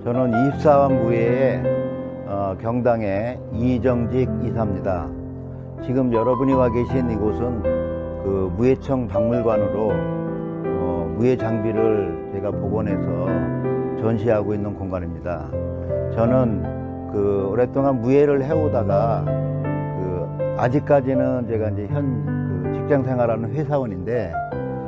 저는 24만 무예의 경당의 이정직 이사입니다. 지금 여러분이 와 계신 이곳은 그 무예청 박물관으로 무예 장비를 제가 복원해서 전시하고 있는 공간입니다. 저는 그 오랫동안 무예를 해오다가 그 아직까지는 제가 이제 그 직장 생활하는 회사원인데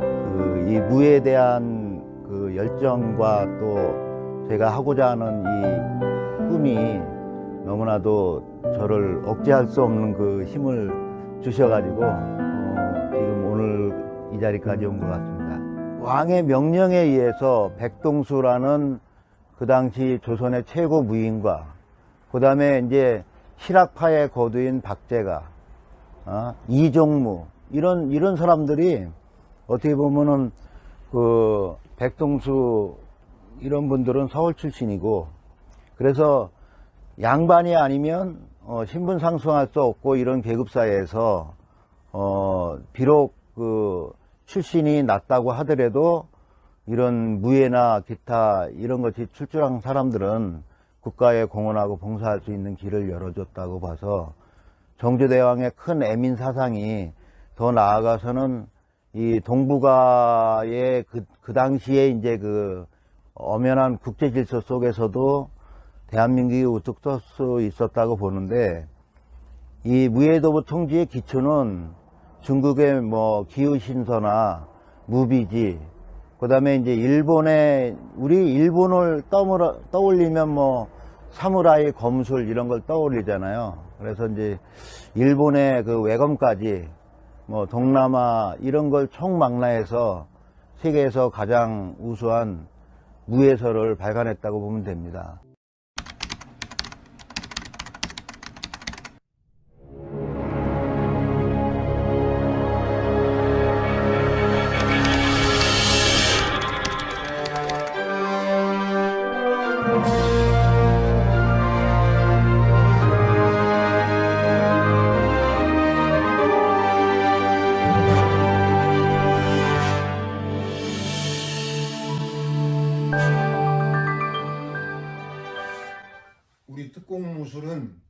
그 이 무예에 대한 그 열정과 또 제가 하고자 하는 이 꿈이 너무나도 저를 억제할 수 없는 그 힘을 주셔가지고 지금 오늘 이 자리까지 온 것 같습니다. 왕의 명령에 의해서 백동수라는 그 당시 조선의 최고 무인과 그 다음에 이제 실학파의 거두인 박제가 이종무 이런 사람들이 어떻게 보면은 그 백동수 이런 분들은 서울 출신이고 그래서 양반이 아니면 신분 상승할 수 없고 이런 계급사회에서 비록 그 출신이 낮다고 하더라도 이런 무예나 기타 이런 것이 출중한 사람들은 국가에 공헌하고 봉사할 수 있는 길을 열어줬다고 봐서 정조대왕의 큰 애민 사상이 더 나아가서는 이 동북아의 그 당시에 이제 그 엄연한 국제 질서 속에서도 대한민국이 우뚝 설 수 있었다고 보는데 이 무예도부 통지의 기초는 중국의 뭐 기우신서나 무비지 그 다음에 이제 우리 일본을 떠올리면 뭐 사무라이 검술 이런 걸 떠올리잖아요. 그래서 이제 일본의 그 외검까지 뭐 동남아 이런 걸 총망라해서 세계에서 가장 우수한 무예서를 발간했다고 보면 됩니다. 우리 특공무술은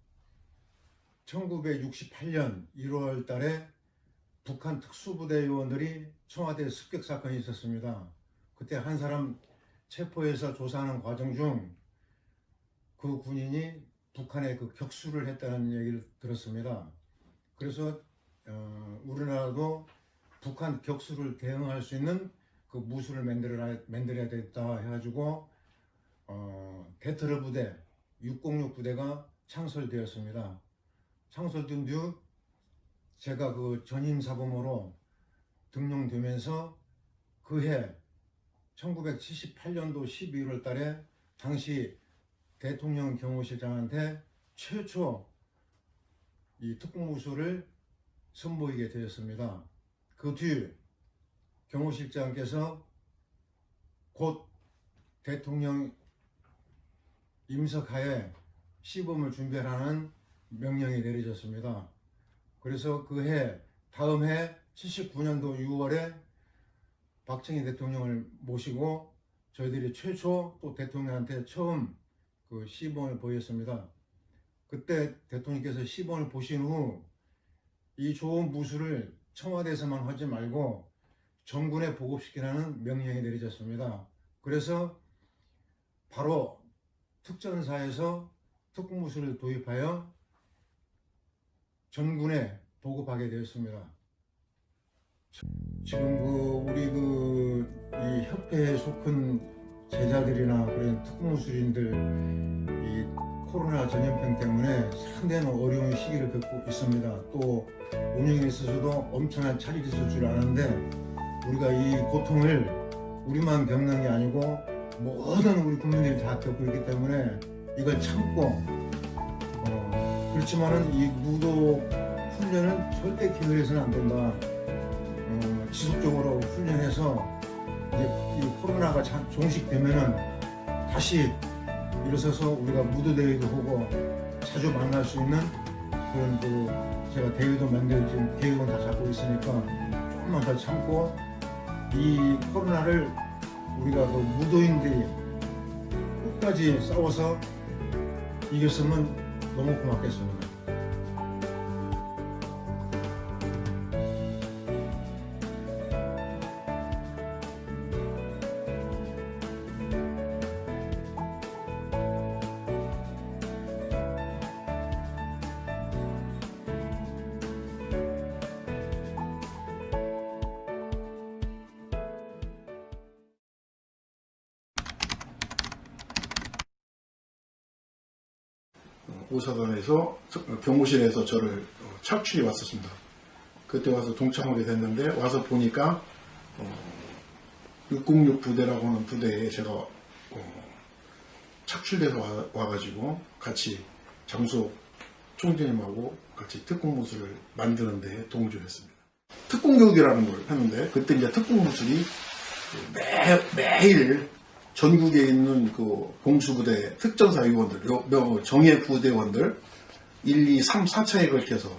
1968년 1월 달에 북한 특수부대 요원들이 청와대 습격 사건이 있었습니다. 그때 한 사람 체포해서 조사하는 과정 중 그 군인이 북한에 그 격수를 했다는 얘기를 들었습니다. 그래서 우리나라도 북한 격수를 대응할 수 있는 그 무술을 만들어야 됐다 해가지고 대터르 부대 606 부대가 창설되었습니다. 창설된 뒤 제가 그 전임사범으로 등용되면서 그해 1978년도 12월 달에 당시 대통령 경호실장한테 최초 이 특공무술을 선보이게 되었습니다. 그 뒤 경호실장께서 곧 대통령 임석하에 시범을 준비하라는 명령이 내려졌습니다. 그래서 그 다음 해 79년도 6월에 박정희 대통령을 모시고 저희들이 최초 또 대통령한테 처음 그 시범을 보였습니다. 그때 대통령께서 시범을 보신 후 이 좋은 무술을 청와대에서만 하지 말고 전군에 보급시키라는 명령이 내려졌습니다. 그래서 바로 특전사에서 특공무술을 도입하여 전군에 보급하게 되었습니다. 지금 우리 이 협회에 속한 제자들이나 그런 특공무술인들 이 코로나 전염병 때문에 상당히 어려운 시기를 겪고 있습니다. 또 운영에 있어서도 엄청난 차질이 있을 줄 아는데 우리가 이 고통을 우리만 겪는 게 아니고 모든 우리 국민들이 다 겪고 있기 때문에 이걸 참고 그렇지만은 이 무도 훈련은 절대 게을러서는 안 된다. 지속적으로 훈련해서 이제 이 코로나가 종식되면은 다시 일어서서 우리가 무도 대회도 하고 자주 만날 수 있는 그런 제가 대회도 만들 지금 계획은 다 잡고 있으니까 조금만 더 참고 이 코로나를 우리가 무도인들이 끝까지 싸워서 이겼으면 너무 고맙겠습니다. 오사단에서 경무실에서 저를 착취해 왔었습니다. 그때 와서 동참하게 됐는데 와서 보니까 606 부대라고 하는 부대에 제가 착출돼서 와가지고 같이 장수옥 총재님하고 같이 특공무술을 만드는 데 동조했습니다. 특공교육이라는 걸 하는데 그때 이제 특공무술이 매일 전국에 있는 그 공수부대 특전사 요원들, 정예 부대원들 1, 2, 3, 4차에 걸쳐서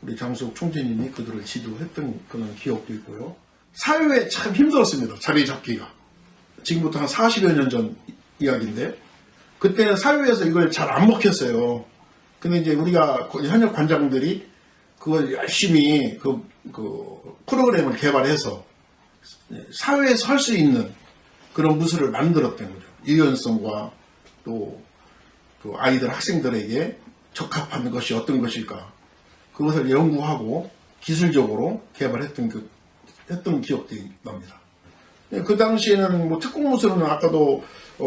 우리 장수옥 총재님이 그들을 지도했던 그런 기억도 있고요. 사회에 참 힘들었습니다. 자리 잡기가. 지금부터 한 40여 년 전 이야기인데 그때는 사회에서 이걸 잘 안 먹혔어요. 근데 이제 우리가 현역 관장들이 그걸 열심히 그 프로그램을 개발해서 사회에서 할 수 있는 그런 무술을 만들었던 거죠. 유연성과 또 그 아이들 학생들에게 적합한 것이 어떤 것일까 그것을 연구하고 기술적으로 개발했던 했던 기억들이 납니다. 그 당시에는 뭐 특공무술은 아까도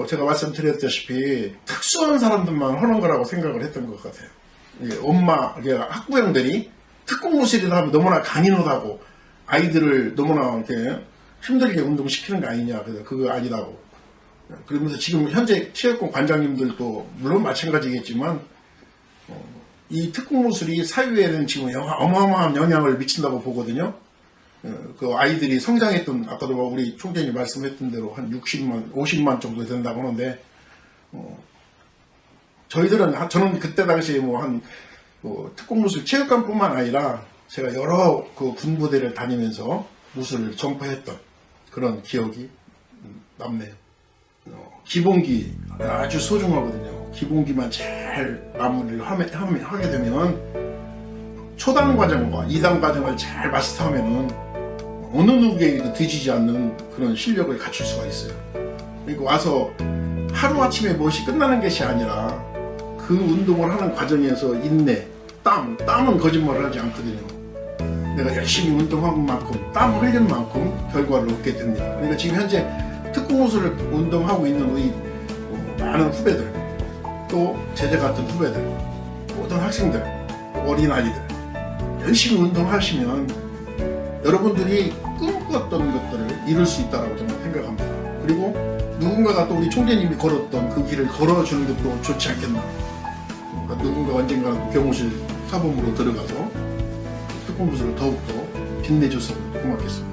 제가 말씀드렸다시피 특수한 사람들만 하는 거라고 생각을 했던 것 같아요. 학부형들이 특공무술이라 하면 너무나 강인하다고 아이들을 너무나 이렇게 힘들게 운동시키는 거 아니냐. 그래서 그거 아니라고. 그러면서 지금 현재 체육관 관장님들도 물론 마찬가지겠지만 이 특공무술이 사회에는 지금 어마어마한 영향을 미친다고 보거든요. 그 아이들이 성장했던 아까도 우리 총재님 말씀했던 대로 한 60만, 50만 정도 된다고 하는데 저는 그때 당시에 특공무술 체육관뿐만 아니라 제가 여러 그 군부대를 다니면서 무술을 전파했던 그런 기억이 남네요. 기본기 아주 소중하거든요. 기본기만 잘 마무리를 하게 되면 초단 과정과 2단 과정을 잘 마스터하면은 어느 누구에게도 뒤지지 않는 그런 실력을 갖출 수가 있어요. 그러니까 와서 하루아침에 무엇이 끝나는 것이 아니라 그 운동을 하는 과정에서 인내, 땀은 거짓말을 하지 않거든요. 내가 열심히 운동한 만큼 땀을 흘린 만큼 결과를 얻게 됩니다. 그러니까 지금 현재 특공무술을 운동하고 있는 우리 많은 후배들 또 제자 같은 후배들 모든 학생들 어린아이들 열심히 운동하시면 여러분들이 꿈꿨던 것들을 이룰 수 있다고 저는 생각합니다. 그리고 누군가가 또 우리 총재님이 걸었던 그 길을 걸어주는 것도 좋지 않겠나. 그러니까 누군가 언젠가 경호실 사범으로 들어가서 특공무술을 더욱더 빛내줬으면 고맙겠습니다.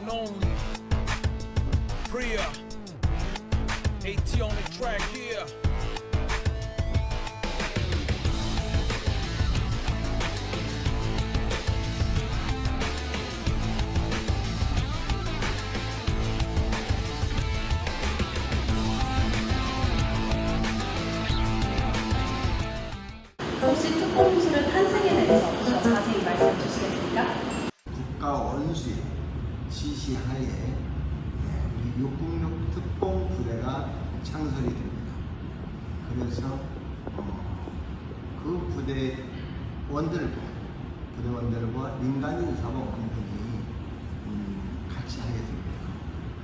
and only. Priya, AT on the track here. 혹시 특공무술은 탄생에 대해서 더 자세히 말씀해 주시겠습니까? 국가 원수의 지시하에 우리 606 특공 부대가 창설이 됩니다. 그래서 그 부대원들과 민간인 사범원들이 같이 하게 됩니다.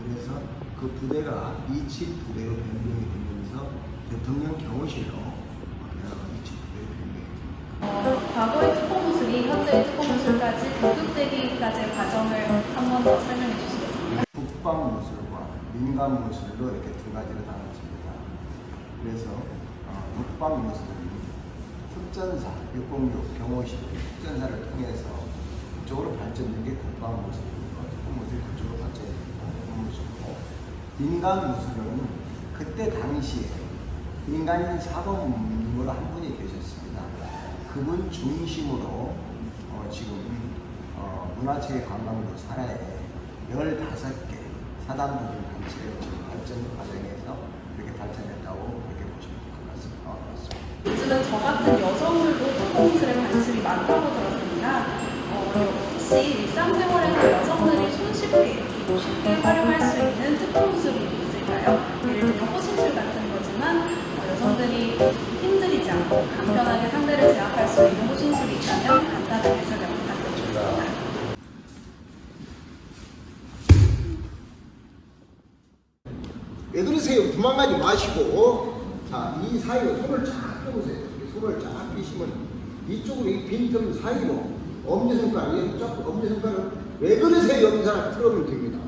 그래서 그 부대가 27 부대로 변경이 되면서 대통령 경호실로 과거의 특공무술이 현재의 특공무술까지 도둑되기까지의 과정을 한 번 더 설명해 주시겠습니까? 국방무술과 민간무술로 이렇게 두 가지로 나눠집니다. 그래서 국방무술은 특전사, 606 경호실 특전사를 통해서 그쪽으로 발전된 게 국방무술이고 특공무술이 그쪽으로 발전된 게 국방무술이고, 민간무술은 그때 당시에 민간인 사범으로 한 분이 계셨습니다. 그분 중심으로 지금 문화체육관광부 산하에 15개 사단법인 단체로 지금 발전 과정에서 그렇게 발전했다고 그렇게 보시면 될 것 같습니다. 요즘은 저 같은 여성들도 특공무술에 관심이 많다고 들었습니다. 혹시 일상생활에서 여성들이 쉽게 활용할 수 있는 특공무술이 있을까요? 예를 들면 호신술 같은 거지만 여성들이 힘들이지 않고 간편하게 상대를 제압할 수 있는 호신술이 있다면 간단하게 설명 부탁드리겠습니다. 왜 그러세요? 도망가지 마시고, 자, 이 사이로 손을 쫙 펴보세요. 손을 쫙 펴시면 이쪽으로 이 빈틈 사이로 엄지손가락을 왜 그러세요? 여기서 틀어보면 됩니다.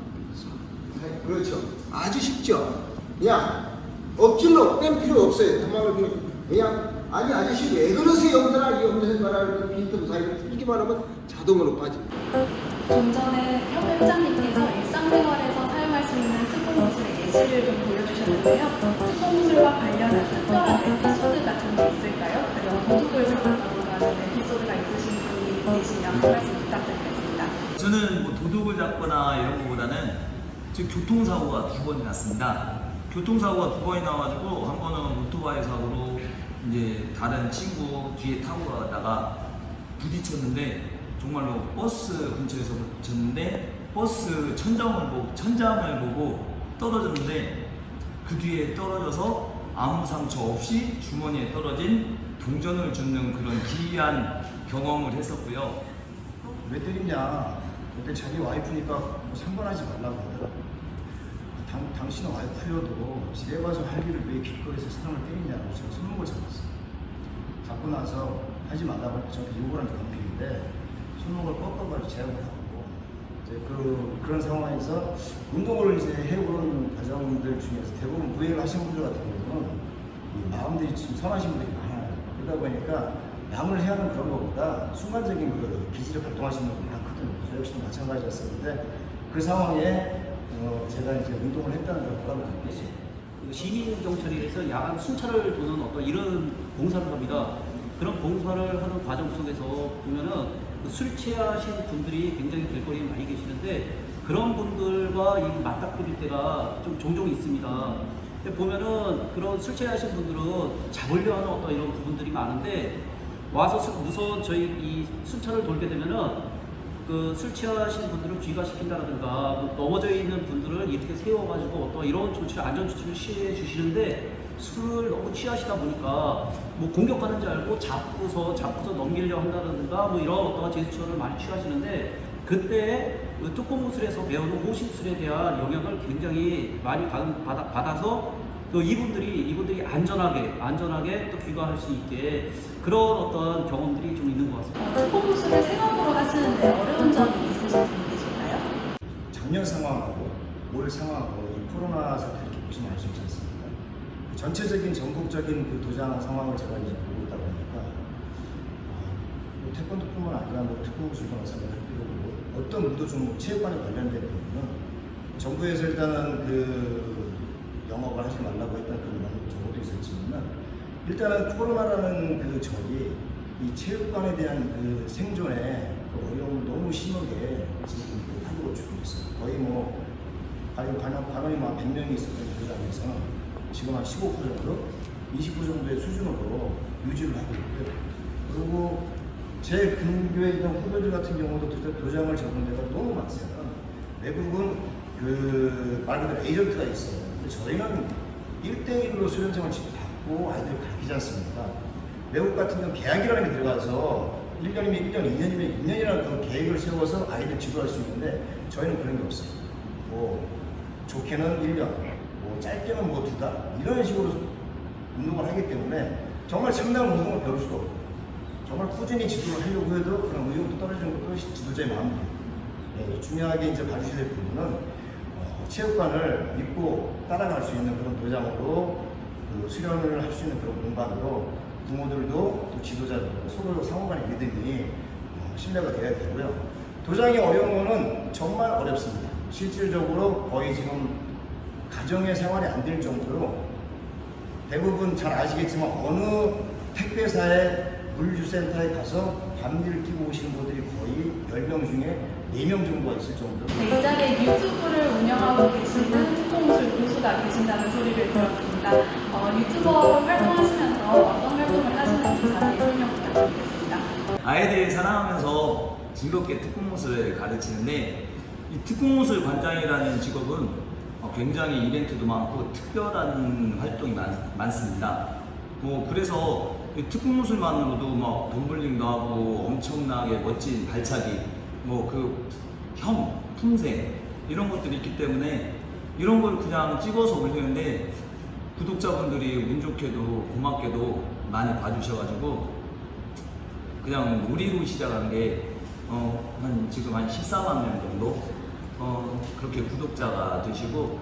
그렇죠. 아주 쉽죠? 그냥 억지로 뺀 필요 없어요. 도망을 필요 없어요. 그냥 아니 아저씨 왜 그러세요? 여기서 이 엄지손가락을 그 빈틈 사이로 틀기만 하면 자동으로 빠집니다. 좀 전에 협회 회장님께서 일상생활에서 사용할 수 있는 특공무술의 예시를 좀 보여주셨는데요. 특공무술과 관련한 특별한 에피소드 같은 게 있을까요? 그리고 도둑을 잡았다던가 하는 에피소드가 있으신 분이 계시면 한 말씀 부탁드리겠습니다. 저는 뭐 도둑을 잡거나 이런 것보다는 지금 교통사고가 2번이 났습니다. 교통사고가 2번이 나와가지고 한 번은 오토바이 사고로 이제 다른 친구 뒤에 타고 가다가 부딪혔는데 정말로 버스 근처에서 부딪혔는데 버스 천장을 보고 떨어졌는데 그 뒤에 떨어져서 아무 상처 없이 주머니에 떨어진 동전을 줍는 그런 기이한 경험을 했었고요. 왜 때리냐? 그때 자기 와이프니까 뭐 상관하지 말라고 하더라고. 당신은 와이프여도 집에 가서 할 일을 왜 길거리에서 사람을 때리냐고 제가 손목을 잡았어요. 잡고 나서 하지 말라고 하니까 저한테 욕을 한 게 건필인데 손목을 꺾어가지고 제압을 하고 이제 그런 상황에서 운동을 이제 해오는 과정들 중에서 대부분 무예를 하시는 분들 같은 경우는 이 마음들이 좀 선하신 분들이 많아요. 그러다 보니까 남을 해하는 그런 것보다 순간적인 그 기질을 발동하시는 분들이 많거든요. 저 역시도 마찬가지였었는데 그 상황에 제가 이제 운동을 했다는 걸 보람을 느꼈어요. 시민 경찰에서 야간 순찰을 도는 어떤 이런 봉사를 합니다. 그런 봉사를 하는 과정 속에서 보면은 술 취하신 분들이 굉장히 길거리에 많이 계시는데 그런 분들과 이 맞닥뜨릴 때가 좀 종종 있습니다. 근데 보면은 그런 술 취하신 분들은 잡으려 하는 어떤 이런 부분들이 많은데 와서 우선 저희 이 순찰을 돌게 되면은 그 술 취하신 분들을 귀가시킨다든가 넘어져 있는 분들을 이렇게 세워가지고 어떤 이런 조치를 안전 조치를 취해 주시는데 술을 너무 취하시다 보니까 뭐 공격하는 줄 알고 잡고서 넘기려 한다든가 뭐 이런 어떤 제스처를 많이 취하시는데 그때 그 특공무술에서 배우는 호신술에 대한 영향을 굉장히 많이 받아서 또 이분들이 안전하게 또 귀가할 수 있게 그런 어떤 경험들이 좀 있는 것 같습니다. 특공무술을 생업으로 하시는데 어려운 점이 있으신 분 계실까요? 작년 상황하고 올 상황하고 이 코로나 사태 이렇게 보시면 알 수 있지 않습니까? 전체적인 전국적인 그 도장 상황을 제가 이제 보고 있다 보니까 뭐 태권도뿐만 아니라 뭐 특공무술도 마찬가지로 어떤 무도 종목 체육관에 관련된 부분은 정부에서 일단은 그 영업을 하지 말라고 했던 그런 정보도 있었지만 일단은 코로나라는 그 적이 이 체육관에 대한 그 생존에 그 어려움을 너무 심하게 지금 하고 주고 있어요. 거의 뭐 관원이 뭐 100명이 있었던 교장에서는 지금 한 15% 정도, 20% 정도의 수준으로 유지를 하고 있고요. 그리고 제 근교에 있는 후배들 같은 경우도 도장을 적은 데가 너무 많아요. 외국은 그 말 그대로 에이전트가 있어요. 근데 저희는 1대1로 수련생을 받고 아이들을 가르치지 않습니까? 외국 같은 경우는 계약이라는 게 들어가서 1년이면 1년, 2년이면 2년이라는 그 계획을 세워서 아이들 지도할 수 있는데 저희는 그런 게 없어요. 뭐 좋게는 1년, 뭐 짧게는 뭐 2달 이런 식으로 운동을 하기 때문에 정말 상당한 운동을 배울 수도 없고 정말 꾸준히 지도를 하려고 해도 그런 의욕도 떨어지는 것도 지도자의 마음입니다. 네, 중요하게 이제 봐주셔야 될 부분은 체육관을 믿고 따라갈 수 있는 그런 도장으로 그 수련을 할 수 있는 그런 공간으로 부모들도 또 지도자들도 서로 상호간의 믿음이 신뢰가 돼야 되고요. 도장이 어려운 거는 정말 어렵습니다. 실질적으로 거의 지금 가정의 생활이 안 될 정도로 대부분 잘 아시겠지만 어느 택배사의 물류센터에 가서 밤일을 뛰고 오시는 분들이 거의 10명 중에 4명 정도가 있을 정도로 이 자리에 유튜브를 운영하고 계시는 특공무술 교수가 계신다는 소리를 들었습니다. 유튜버로 활동하시면서 어떤 활동을 하시는지 자세히 설명 부탁드리겠습니다. 아이들 사랑하면서 즐겁게 특공무술을 가르치는데 이 특공무술 관장이라는 직업은 굉장히 이벤트도 많고 특별한 활동이 많습니다. 뭐 그래서 이 특공무술만으로도 막 돈블링도 하고 엄청나게 멋진 발차기, 뭐 그 품새 이런 것들이 있기 때문에 이런 걸 그냥 찍어서 올리는데 구독자분들이 운 좋게도 고맙게도 많이 봐주셔가지고 그냥 놀이로 시작한 게 지금 한 14만 명 정도 그렇게 구독자가 되시고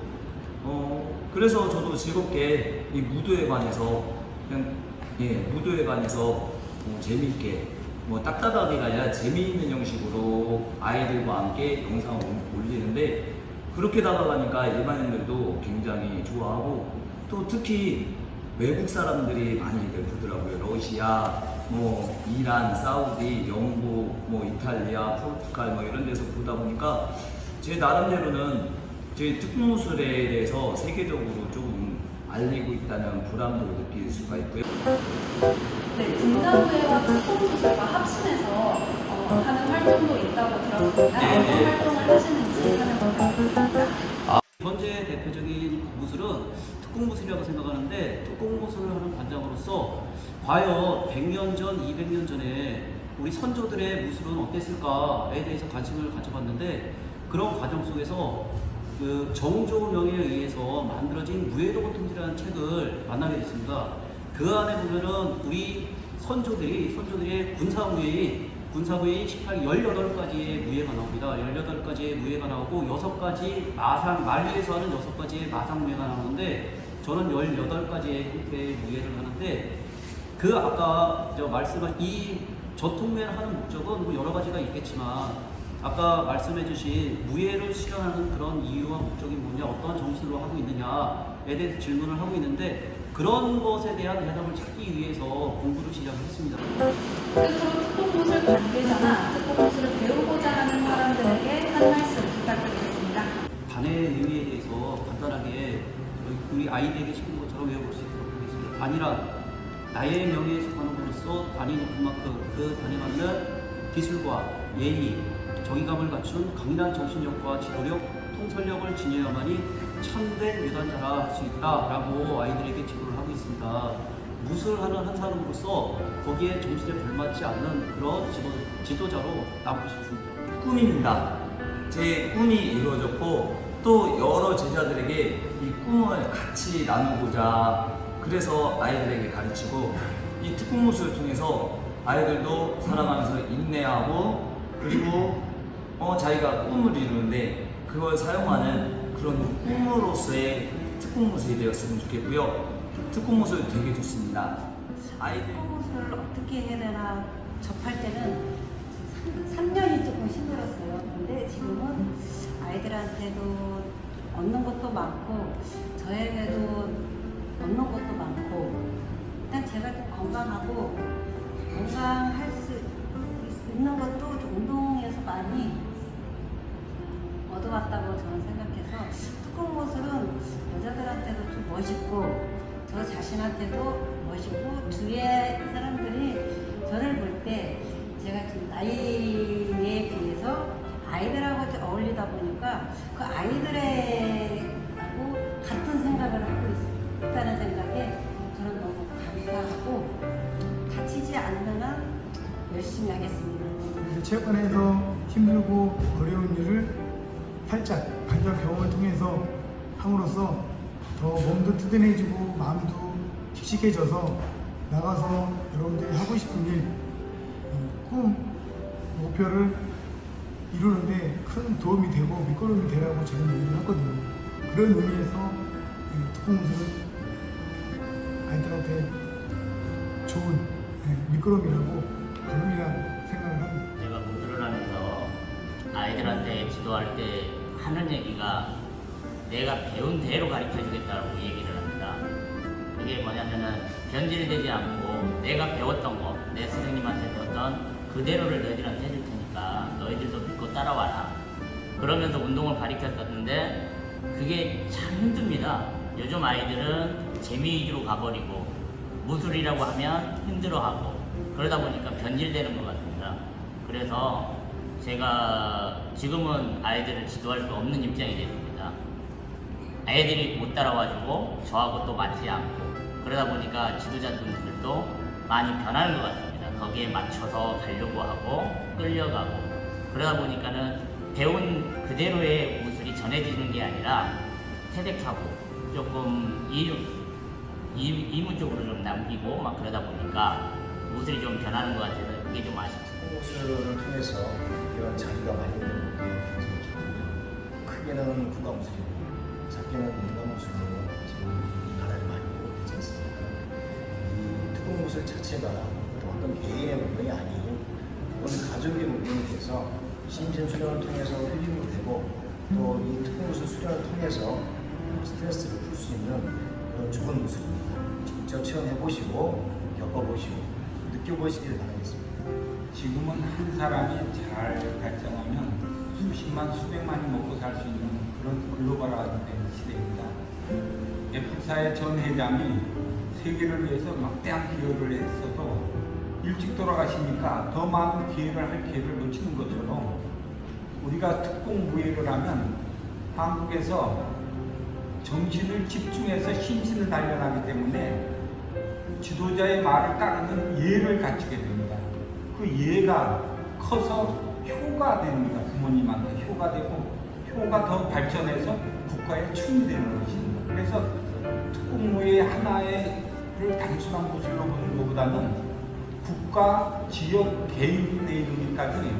그래서 저도 즐겁게 이 무도에 관해서 그냥 무도에 관해서 재미있게 뭐 딱딱하게가 아니라 재미있는 형식으로 아이들과 함께 영상을 올리는데 그렇게 다가가니까 일반인들도 굉장히 좋아하고 또 특히 외국 사람들이 많이들 보더라고요. 러시아, 뭐 이란, 사우디, 영국, 뭐 이탈리아, 포르투갈 뭐 이런 데서 보다 보니까 제 나름대로는 제 특공무술에 대해서 세계적으로 조금 알리고 있다는 보람도 느낄 수가 있고요. 네, 분자부회와 특공무술과 합심해서 하는 활동도 있다고 들었습니다. 어떤 활동을 하시는지 설명 부탁드립니다. 현재 대표적인 무술은 특공무술이라고 생각하는데 특공무술을 하는 관장으로서 과연 100년 전, 200년 전에 우리 선조들의 무술은 어땠을까에 대해서 관심을 가져봤는데 그런 과정 속에서 그 정조명에 의해서 만들어진 무예도고 통지라는 책을 만나게 됐습니다. 그 안에 보면은 우리 선조들의 군사무예인 18가지의 무예가 나옵니다. 18가지의 무예가 나오고 6가지 만리에서 하는 6가지의 마상무예가 나오는데 저는 18가지의 형태의 무예를 하는데 그 아까 말씀하신 이 전통무예를 하는 목적은 뭐 여러 가지가 있겠지만 아까 말씀해주신 무예를 실현하는 그런 이유와 목적이 뭐냐, 어떠한 정신으로 하고 있느냐에 대해서 질문을 하고 있는데 그런 것에 대한 대답을 찾기 위해서 공부를 시작을 했습니다. 끝으로 특공무술 관계자나 특공무술을 배우고자 하는 사람들에게 한 말씀 부탁드리겠습니다. 반의 의미에 대해서 간단하게 우리 아이들에게 시킨 것처럼 외워볼 수 있도록 하겠습니다. 반이란 나의 명예에 속하는 것으로서 반이 높은 만큼 그 반에 맞는 기술과 예의, 정의감을 갖춘 강인한 정신력과 지도력, 통솔력을 지녀야만이 참된 유단자라 할 수 있다라고 아이들에게 지도를 하고 있습니다. 무술하는 한 사람으로서 거기에 정신에 걸맞지 않는 그런 지도자로 남고 싶습니다. 꿈입니다. 제 꿈이 이루어졌고 또 여러 제자들에게 이 꿈을 같이 나누고자 그래서 아이들에게 가르치고 이 특공무술을 통해서 아이들도 살아가면서 인내하고 그리고 자기가 꿈을 이루는데 그걸 사용하는 그런 꿈으로서의 특공무술이 되었으면 좋겠고요. 특공무술 되게 좋습니다. 아이들 특공무술을 어떻게 해야 되나 접할 때는 3년이 조금 힘들었어요. 근데 것도 많고 저에게도 얻는 것도 많고 일단 제가 좀 건강하고 건강할 수 있는 것도 운동에서 많이 얻어왔다고 저는 생각해서 특공무술은 여자들한테도 좀 멋있고 저 자신한테도 멋있고 주위의 사람들이 저를 볼 때 제가 좀 나이에 비해서 아이들하고 좀 어울리다 보니까 그 아이들하고 같은 생각을 하고 있다는 생각에 저는 너무 감사하고 다치지 않는 한 열심히 하겠습니다. 체육관에서 힘들고 어려운 일을 살짝 간접 경험을 통해서 함으로써 더 몸도 튼튼해지고 마음도 씩씩해져서 나가서 여러분들이 하고 싶은 일, 꿈, 목표를 이루는데 큰 도움이 되고 밑거름이 되라고 저는 얘기를 하거든요. 그런 의미에서 특공무술은 아이들한테 좋은 밑거름이라고 도움이라고 생각을 합니다. 제가 무술을 하면서 아이들한테 지도할 때 하는 얘기가 내가 배운 대로 가르쳐주겠다고 얘기를 합니다. 그게 뭐냐면은 변질되지 않고 내가 배웠던 거, 내 선생님한테 배웠던 그대로를 너희들한테 해줄 테니까 너희들도 믿고 따라와라. 그러면서 운동을 가르쳤었는데 그게 참 힘듭니다. 요즘 아이들은 재미 위주로 가버리고 무술이라고 하면 힘들어하고 그러다 보니까 변질되는 것 같습니다. 그래서 제가 지금은 아이들을 지도할 수 없는 입장이 됐습니다. 애들이 못 따라와주고 저하고 또 맞지 않고 그러다 보니까 지도자분들도 많이 변하는 것 같습니다. 거기에 맞춰서 가려고 하고 끌려가고 그러다 보니까는 배운 그대로의 무술이 전해지는 게 아니라 태백하고 조금 이문 쪽으로 좀 남기고 막 그러다 보니까 무술이 좀 변하는 것 같아서 그게 좀 아쉽습니다. 무술을 통해서 이런 자리가 마련된 것도 굉장히 좋고요. 크게는 국가무술이고 작게는 민간무술로 지금 이 나라에 많이 보고 있지 않습니까? 이 특공무술 자체가 어떤 개인의 문명이 아니고 어떤 가족의 문명이 돼서 심신수련을 통해서 힐링도 되고 또 이 특공무술 수련을 통해서 스트레스를 풀 수 있는 그런 좋은 무술입니다. 직접 체험해보시고 겪어보시고 느껴보시길 바라겠습니다. 지금은 한 사람이 잘 발전하면 수십만, 수백만이 먹고 살 수 있는 그런 글로벌화된 시대입니다. F사의 전 회장이 세계를 위해서 막대한 기여를 했어도 일찍 돌아가시니까 더 많은 기회를 할 기회를 놓치는 것처럼 우리가 특공무예를 하면 한국에서 정신을 집중해서 심신을 단련하기 때문에 지도자의 말을 따르는 예를 갖추게 됩니다. 그 예가 커서 효가 됩니다. 부모님한테 효가 되고 효가 더 발전해서 국가에 충이 되는 것입니다. 그래서 특공무예 하나의 단순한 무술로 보는 것보다는 국가, 지역, 개인에 이르기까지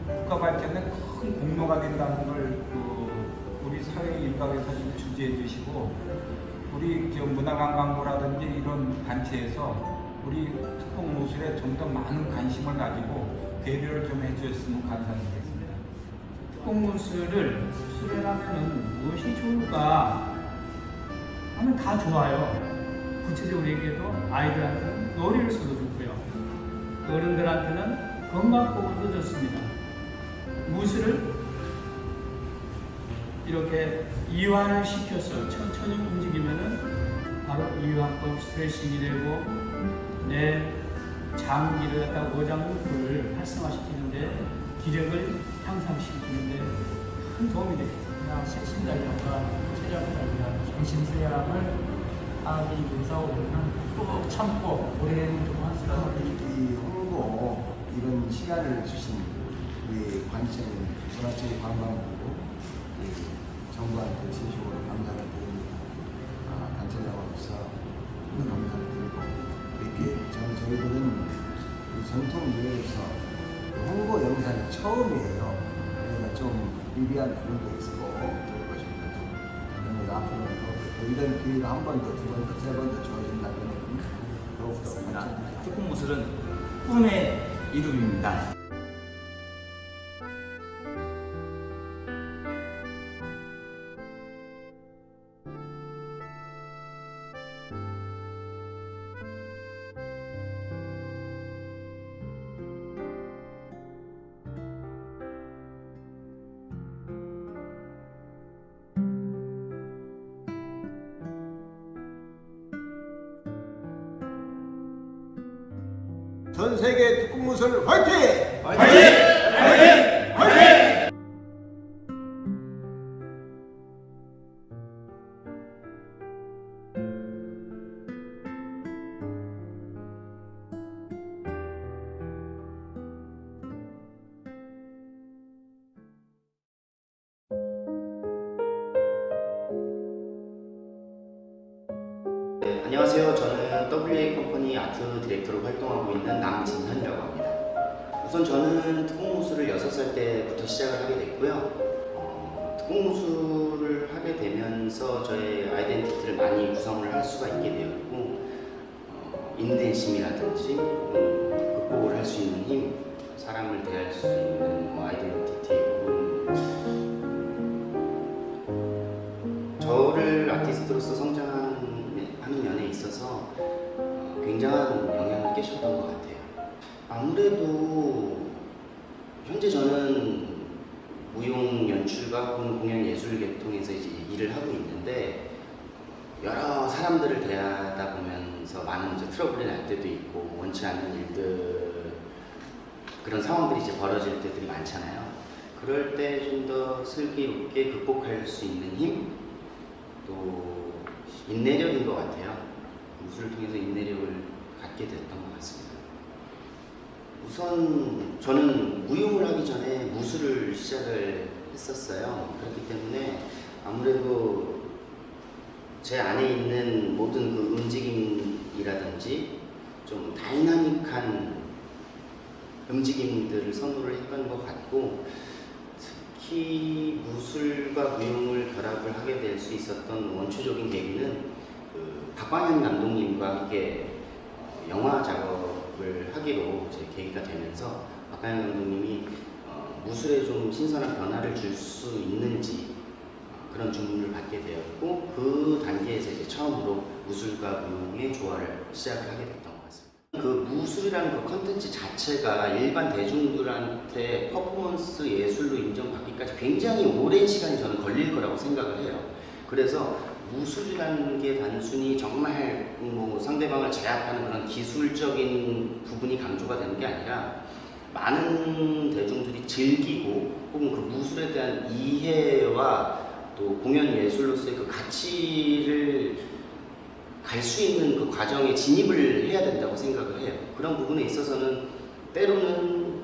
국가 발전에 큰 공로가 된다는 걸 우리 사회 일각에서 좀 주제해 주시고 우리 문화관광부라든지 이런 단체에서 우리 특공무술에 좀 더 많은 관심을 가지고 배려를 좀 해주셨으면 감사드리겠습니다. 특공무술을 수련하면 무엇이 좋을까 하면 다 좋아요. 구체적으로 얘기해도 아이들한테는 놀이를 써도 좋고요. 어른들한테는 건강법으로도 좋습니다. 무술을 이렇게 이완을 시켜서 천천히 움직이면은 바로 이완법 스트레칭이 되고 내 장기를 갖다 오장육부를 활성화시키는데 기력을 향상시키는데 큰 도움이 되겠습니다. 식신 단련과 체력 단련, 정신 수양을 하기 위해서 우리는 꾹 참고 오랜 동안 이 홍보 이런 시간을 주신 우리 관청 문화체육관광부 정부한테 진심으로 감사를 드립니다. 단체장으로서 감사를 드리고 이렇게 저희들은 전통 무예로서 홍보 영상이 처음이에요. 그러니까 좀 미비한 부분도 있고 그럴 것입니다. 그러면 앞으로는 더 이런 기회가 한 번 더, 두 번 더, 세 번 더 주어진다면 더욱더 발전합니다. 특공무술은 꿈의 이름입니다. 전 세계 특공무술 화이팅! 네, 안녕하세요. 저는 WA 컴퍼니 아트 디렉터로 활동하고 있는 남진현이라고 합니다. 우선 저는 특공무술을 6살 때부터 시작을 하게 됐고요. 특공무술을 하게 되면서 저의 아이덴티티를 많이 구성을 할 수가 있게 되었고, 인내심이라든지 극복을 할 수 있는 힘, 사람을 대할 수 있는 아이덴티티, 저를 아티스트로서 성장하는 면에 있어서 굉장한 영향을 끼쳤던 것 같아요. 아무래도 현재 저는 무용 연출가 혹은 공연 예술 계통에서 이제 일을 하고 있는데, 여러 사람들을 대하다 보면서 많은 이제 트러블이 날 때도 있고 원치 않는 일들, 그런 상황들이 이제 벌어질 때들이 많잖아요. 그럴 때 좀 더 슬기롭게 극복할 수 있는 힘, 또 인내력인 것 같아요. 무술을 통해서 인내력을 갖게 됐던 것 같습니다. 우선 저는 무용을 하기 전에 무술을 시작을 했었어요. 그렇기 때문에 아무래도 제 안에 있는 모든 그 움직임이라든지 좀 다이나믹한 움직임들을 선호를 했던 것 같고, 특히 무술과 무용을 결합을 하게 될 수 있었던 원초적인 계기는 그 박광현 감독님과 함께 영화 작업을 하기로 이제 계기가 되면서 박광현 감독님이 무술에 좀 신선한 변화를 줄 수 있는지 그런 주문을 받게 되었고, 그 단계에서 이제 처음으로 무술과 무용의 조화를 시작을 하게 됐던 것 같습니다. 그 무술이라는 그 컨텐츠 자체가 일반 대중들한테 퍼포먼스 예술로 인정받기까지 굉장히 오랜 시간이 저는 걸릴 거라고 생각을 해요. 그래서 무술이라는 게 단순히 정말 뭐 상대방을 제압하는 그런 기술적인 부분이 강조가 되는 게 아니라, 많은 대중들이 즐기고 혹은 그 무술에 대한 이해와 또 공연 예술로서의 그 가치를 갈 수 있는 그 과정에 진입을 해야 된다고 생각을 해요. 그런 부분에 있어서는 때로는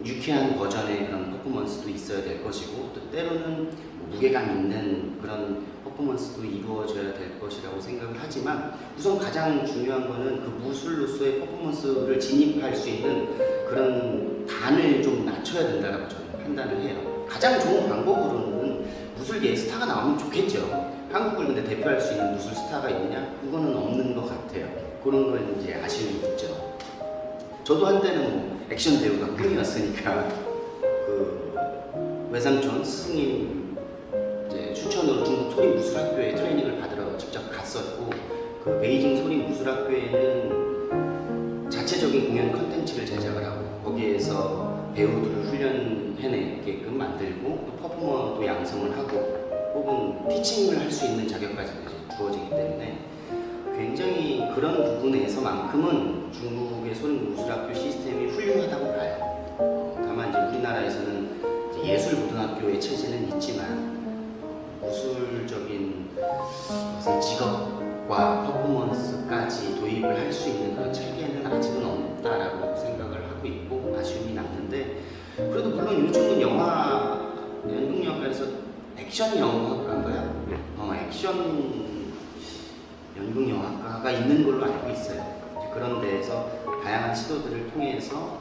유쾌한 버전의 그런 퍼포먼스도 있어야 될 것이고, 또 때로는 무게감 있는 그런 퍼포먼스도 이루어져야 될 것이라고 생각을 하지만, 우선 가장 중요한 거는 그 무술로서의 퍼포먼스를 진입할 수 있는 그런 단을 좀 낮춰야 된다고 저는 판단을 해요. 가장 좋은 방법으로는 무술계에 스타가 나오면 좋겠죠. 한국을 근데 대표할 수 있는 무술 스타가 있느냐? 그거는 없는 것 같아요. 그런 건 이제 아쉬움이 있죠. 저도 한때는 뭐 액션 배우가 꿈이었으니까 그 외삼촌 스승님 이제 추천으로 중국 소림 무술학교에 트레이닝을 받으러 직접 갔었고, 그 베이징 소림 무술학교에는 자체적인 공연 컨텐츠를 제작을 하고 거기에서 배우들을 훈련해내게끔 만들고, 또 퍼포머도 양성을 하고 혹은 티칭을 할 수 있는 자격까지 주어지기 때문에 굉장히 그런 부분에서만큼은 중국의 소림무술학교 시스템이 훌륭하다고 봐요. 다만 이제 우리나라에서는 이제 예술고등학교의 체제는 있지만 무술적인 직업과 퍼포먼스까지 도입을 할 수 있는 그런 체계는 아직은 없다라고 생각을 하고 있고 아쉬움이 남는데, 그래도 물론 요즘은 영화 연극영화과에서 액션 영화과인가요? 액션 연극영화과가 있는 걸로 알고 있어요. 그런 데에서 다양한 시도들을 통해서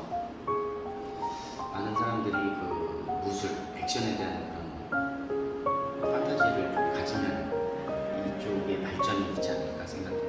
많은 사람들이 그 무술, 액션에 대한 그런 판타지를 가지면 이쪽에 발전이 있지 않을까 생각합니다.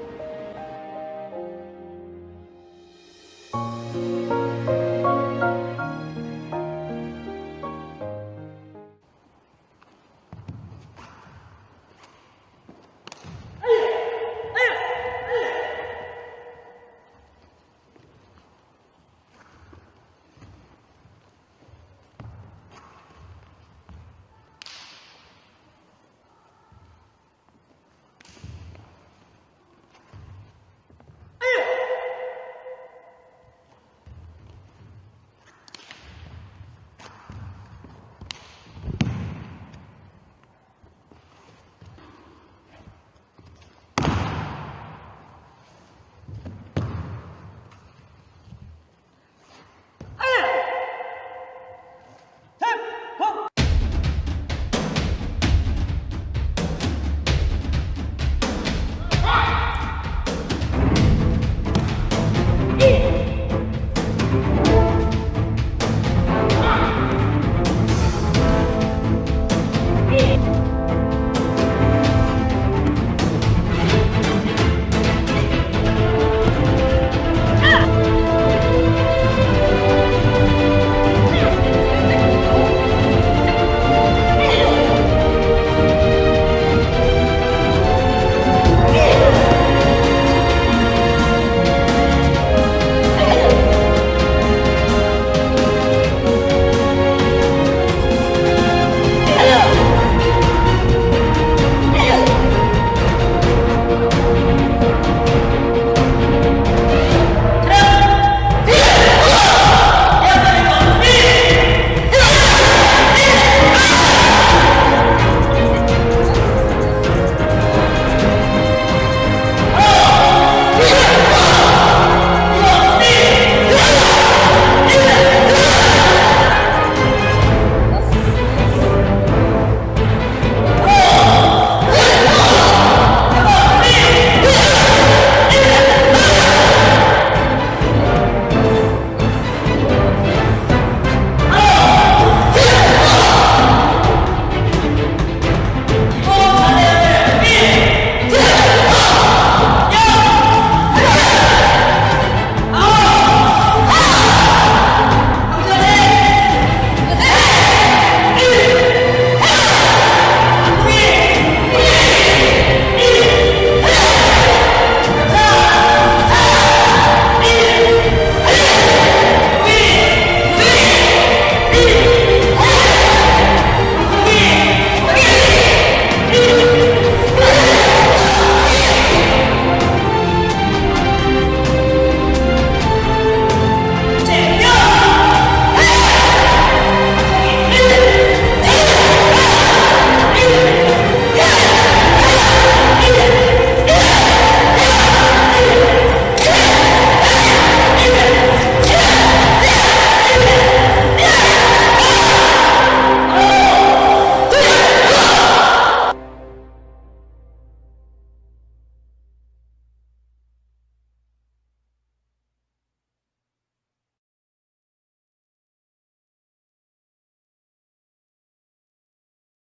네.